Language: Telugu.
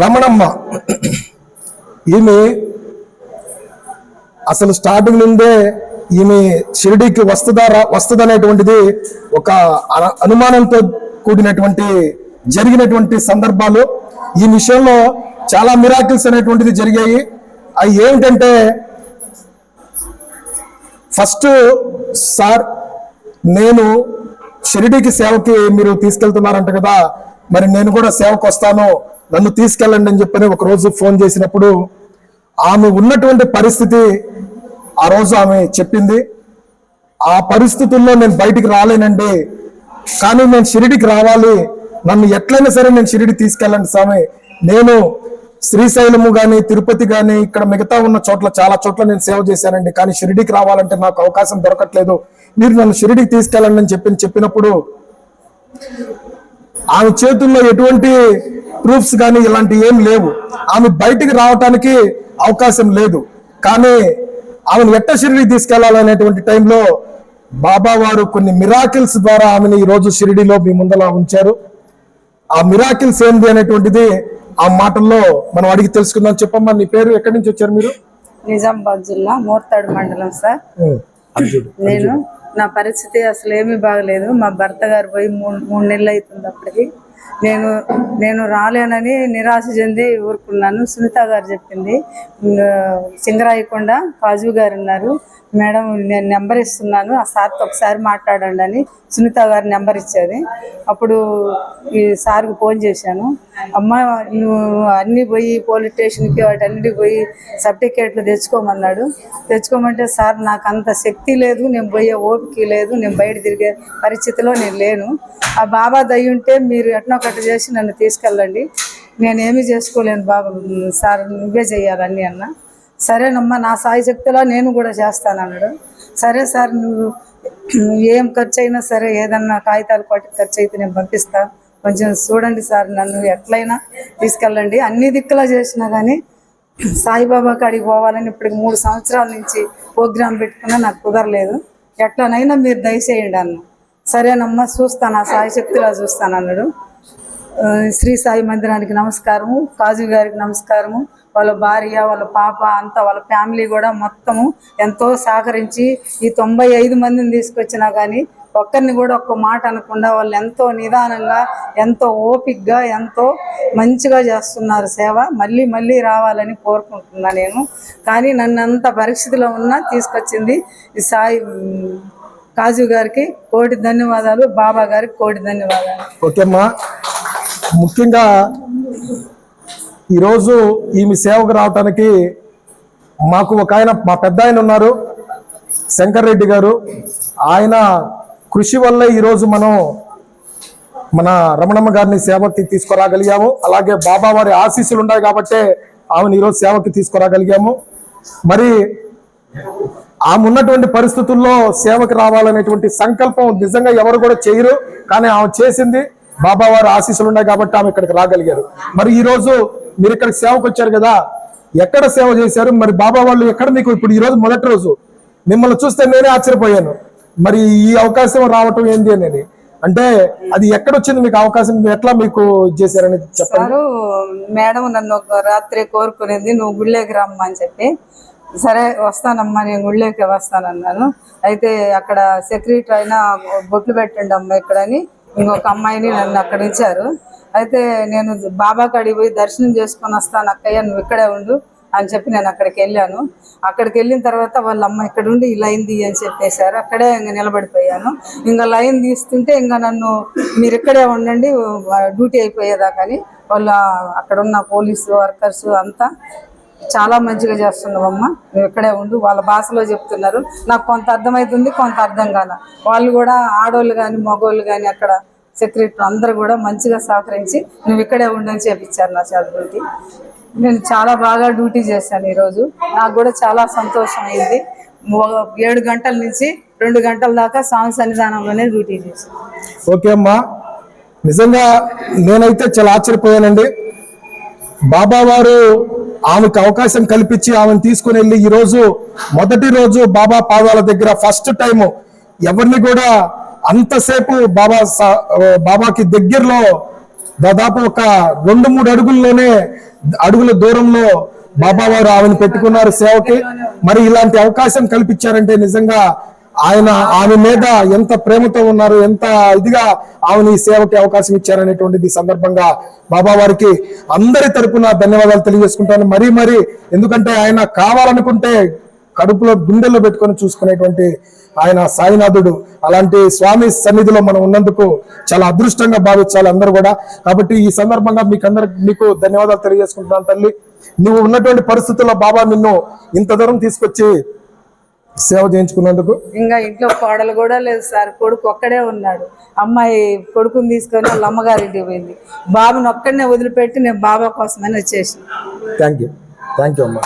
రమణమ్మ ఈమె అసలు స్టార్టింగ్ నుండే ఈమె షిరిడీకి వస్తుందనేటువంటిది ఒక అనుమానంతో కూడినటువంటి జరిగినటువంటి సందర్భాలు. ఈ విషయంలో చాలా మిరాకిల్స్ అనేటువంటిది జరిగాయి. అవి ఏమిటంటే, ఫస్ట్ సార్ నేను షిరిడీకి సేవకి మీరు తీసుకెళ్తున్నారంట కదా, మరి నేను కూడా సేవకు వస్తాను, నన్ను తీసుకెళ్ళండి అని చెప్పని ఒక రోజు ఫోన్ చేసినప్పుడు ఆమె ఉన్నటువంటి పరిస్థితి ఆ రోజు ఆమె చెప్పింది. ఆ పరిస్థితుల్లో నేను బయటికి రాలేనండి, కానీ నేను షిరిడీకి రావాలి, నన్ను ఎట్లయినా సరే నేను షిరిడి తీసుకెళ్ళండి స్వామి. నేను శ్రీశైలము కానీ తిరుపతి కానీ ఇక్కడ మిగతా ఉన్న చోట్ల చాలా చోట్ల నేను సేవ చేశానండి, కానీ షిరిడీకి రావాలంటే నాకు అవకాశం దొరకట్లేదు, మీరు నన్ను షిరిడీకి తీసుకెళ్ళండి అని చెప్పినప్పుడు ఆమె చేతుల్లో ఎటువంటి ప్రూఫ్స్ కానీ ఇలాంటి ఏం లేవు. ఆమె బయటికి రావటానికి అవకాశం లేదు. కానీ ఆమెను ఎట్ట షిరిడీకి తీసుకెళ్లాలనేటువంటి టైంలో బాబా వారు కొన్ని మిరాకిల్స్ ద్వారా ఆమెను ఈ రోజు షిరిడీలో మీ ముందలా ఉంచారు. ఆ మిరాకిల్స్ ఏంది అనేటువంటిది ఆ మాటల్లో మనం అడిగి తెలుసుకుందాం. చెప్పమ్మా, నీ పేరు, ఎక్కడి నుంచి వచ్చారు మీరు? నిజామాబాద్ జిల్లా మోర్తాడు మండలం సార్. నేను నా పరిస్థితి అసలు ఏమీ బాగలేదు. మా భర్త గారు పోయి మూడు నెలలు అవుతుంది. అప్పటికి నేను రాలేనని నిరాశ చెంది ఊరుకున్నాను. సునీత గారు చెప్పింది, సింగరాయకొండ కాజు గారు ఉన్నారు, మేడం నేను నెంబర్ ఇస్తున్నాను, ఆ సార్తో ఒకసారి మాట్లాడండి అని సునీత గారు నెంబర్ ఇచ్చేది. అప్పుడు ఈ సార్కి ఫోన్ చేశాను. అమ్మ నువ్వు అన్నీ పోయి పోలీస్ స్టేషన్కి వాటన్నిటికి పోయి సర్టిఫికేట్లు తెచ్చుకోమన్నాడు. తెచ్చుకోమంటే సార్ నాకు అంత శక్తి లేదు, నేను పోయే ఓపిక లేదు, నేను బయట తిరిగే పరిస్థితిలో నేను లేను, ఆ బాబా దయ ఉంటే మీరు ఎట్నో కట్ట చేసి నన్ను తీసుకెళ్ళండి, నేనేమీ చేసుకోలేను బాబా సార్, నువ్వే చేయాలని అన్న. సరేనమ్మా, నా సాయి శక్తిలో నేను కూడా చేస్తానన్నాడు. సరే సార్, నువ్వు ఏం ఖర్చు అయినా సరే, ఏదన్నా కాగితాలు పట్టి ఖర్చు అయితే నేను పంపిస్తాను, కొంచెం చూడండి సార్, నన్ను ఎట్లయినా తీసుకెళ్ళండి. అన్ని దిక్కులా చేసినా కానీ సాయిబాబా కాడికి పోవాలని ఇప్పటికి 3 సంవత్సరాల నుంచి ప్రోగ్రాం పెట్టుకున్నా నాకు కుదరలేదు, ఎట్లనైనా మీరు దయచేయండి అన్న. సరేనమ్మా చూస్తాను, ఆ సాయి శక్తిలో చూస్తాను అన్నాడు. శ్రీ సాయి మందిరానికి నమస్కారము, కాజు గారికి నమస్కారము, వాళ్ళ భార్య, వాళ్ళ పాప అంతా, వాళ్ళ ఫ్యామిలీ కూడా మొత్తము ఎంతో సహకరించి ఈ 95 మందిని తీసుకొచ్చినా కానీ ఒక్కరిని కూడా ఒక్క మాట అనకుండా వాళ్ళు ఎంతో నిదానంగా, ఎంతో ఓపికగా, ఎంతో మంచిగా చేస్తున్నారు సేవ. మళ్ళీ మళ్ళీ రావాలని కోరుకుంటున్నా నేను. కానీ నన్ను అంత పరిస్థితిలో ఉన్నా తీసుకొచ్చింది ఈ సాయి కాజు గారికి కోటి ధన్యవాదాలు, బాబా గారికి కోటి ధన్యవాదాలు. ఓకేమ్మా, ముఖ్యంగా ఈరోజు ఈమె సేవకు రావటానికి మాకు ఒక ఆయన, మా పెద్ద ఆయన ఉన్నారు, శంకర్ రెడ్డి గారు, ఆయన కృషి వల్లే ఈరోజు మనం మన రమణమ్మ గారిని సేవకి తీసుకురాగలిగాము. అలాగే బాబా వారి ఆశీస్సులు ఉన్నాయి కాబట్టి ఆమెను ఈరోజు సేవకి తీసుకురాగలిగాము. మరి ఆమె ఉన్నటువంటి పరిస్థితుల్లో సేవకి రావాలనేటువంటి సంకల్పం నిజంగా ఎవరు కూడా చేయరు, కానీ ఆమె చేసింది. బాబా వారి ఆశీస్సులు ఉన్నాయి కాబట్టి ఆమె ఇక్కడికి రాగలిగారు. మరి ఈ రోజు మీరు ఇక్కడికి సేవకు వచ్చారు కదా, ఎక్కడ సేవ చేశారు? మరి బాబా వాళ్ళు ఎక్కడ మీకు ఇప్పుడు ఈ రోజు మొదటి రోజు మిమ్మల్ని చూస్తే నేనే ఆశ్చర్యపోయాను. మరి ఈ అవకాశం రావటం ఏంది అనేది, అంటే అది ఎక్కడొచ్చింది మీకు అవకాశం, ఎట్లా మీకు చేశారని చెప్పారు? మేడం నన్ను ఒక రాత్రి కోరుకునేది, నువ్వు గుళ్ళేకి రమ్మా అని చెప్పి, సరే వస్తానమ్మా, నేను గుళ్ళేకి వస్తానన్నాను. అయితే అక్కడ సెక్రటరీ అయినా బొట్లు పెట్టండి అమ్మ ఇక్కడని ఇంకొక అమ్మాయిని నన్ను అక్కడ ఇచ్చారు. అయితే నేను బాబా కాడికి పోయి దర్శనం చేసుకొని వస్తాను అక్కయ్య, నువ్వు ఇక్కడే ఉండు అని చెప్పి నేను అక్కడికి వెళ్ళాను. అక్కడికి వెళ్ళిన తర్వాత వాళ్ళ అమ్మ ఇక్కడ ఉండి ఈ లైన్ తీ అని చెప్పేశారు. అక్కడే ఇంకా నిలబడిపోయాను. ఇంకా లైన్ తీస్తుంటే ఇంకా నన్ను మీరు ఇక్కడే ఉండండి డ్యూటీ అయిపోయేదాకని వాళ్ళ అక్కడ ఉన్న పోలీసు వర్కర్స్ అంతా చాలా మంచిగా చేస్తున్నావమ్మా, నువ్వు ఇక్కడే ఉండు, వాళ్ళ భాషలో చెప్తున్నారు. నాకు కొంత అర్థమవుతుంది, కొంత అర్థం కాల. వాళ్ళు కూడా ఆడవాళ్ళు కానీ మగవాళ్ళు కానీ అక్కడ సెక్రటరీ అందరూ కూడా మంచిగా సహకరించి నువ్వు ఇక్కడే ఉండని చేపించారు నా చేతులకి. నేను చాలా బాగా డ్యూటీ చేశాను ఈరోజు. నాకు కూడా చాలా సంతోషం అయింది. 7 గంటల నుంచి 2 గంటల దాకా స్వామి సన్నిధానంలోనే డ్యూటీ చేశాను. ఓకే అమ్మా, నిజంగా నేనైతే చాలా ఆశ్చర్యపోయానండి. బాబా వారు ఆమెకు అవకాశం కల్పించి ఆమెను తీసుకుని వెళ్ళి ఈరోజు మొదటి రోజు బాబా పాదాల దగ్గర ఫస్ట్ టైం ఎవరిని కూడా అంతసేపు బాబాకి దగ్గరలో దాదాపు ఒక 2-3 అడుగుల దూరంలో బాబా వారు ఆమెను పెట్టుకున్నారు సేవకి. మరి ఇలాంటి అవకాశం కల్పించారంటే నిజంగా ఆమె మీద ఎంత ప్రేమతో ఉన్నారు, ఎంత ఇదిగా ఆమెను ఈ సేవకి అవకాశం ఇచ్చారనేటువంటిది సందర్భంగా బాబా వారికి అందరి తరపున ధన్యవాదాలు తెలియజేసుకుంటాను. మరీ ఎందుకంటే ఆయన కావాలనుకుంటే కడుపులో గుండెల్లో పెట్టుకొని చూసుకునేటువంటి ఆయన సాయినాథుడు. అలాంటి స్వామి సన్నిధిలో మనం ఉన్నందుకు చాలా అదృష్టంగా భావించాలి అందరూ కూడా. కాబట్టి ఈ సందర్భంగా మీకు ధన్యవాదాలు తెలియజేసుకుంటున్నాను తల్లి. నువ్వు ఉన్నటువంటి పరిస్థితుల్లో బాబా నిన్ను ఇంత దూరం తీసుకొచ్చి సేవ చేయించుకున్నందుకు. ఇంకా ఇంట్లో కోడలు కూడా లేదు సార్, కొడుకు ఒక్కడే ఉన్నాడు. అమ్మాయి కొడుకుని తీసుకొని వాళ్ళ అమ్మగారింటికి పోయింది. బాబుని ఒక్కడనే వదిలిపెట్టి నేను బాబా కోసమని వచ్చేసి. థ్యాంక్ యూ అమ్మా.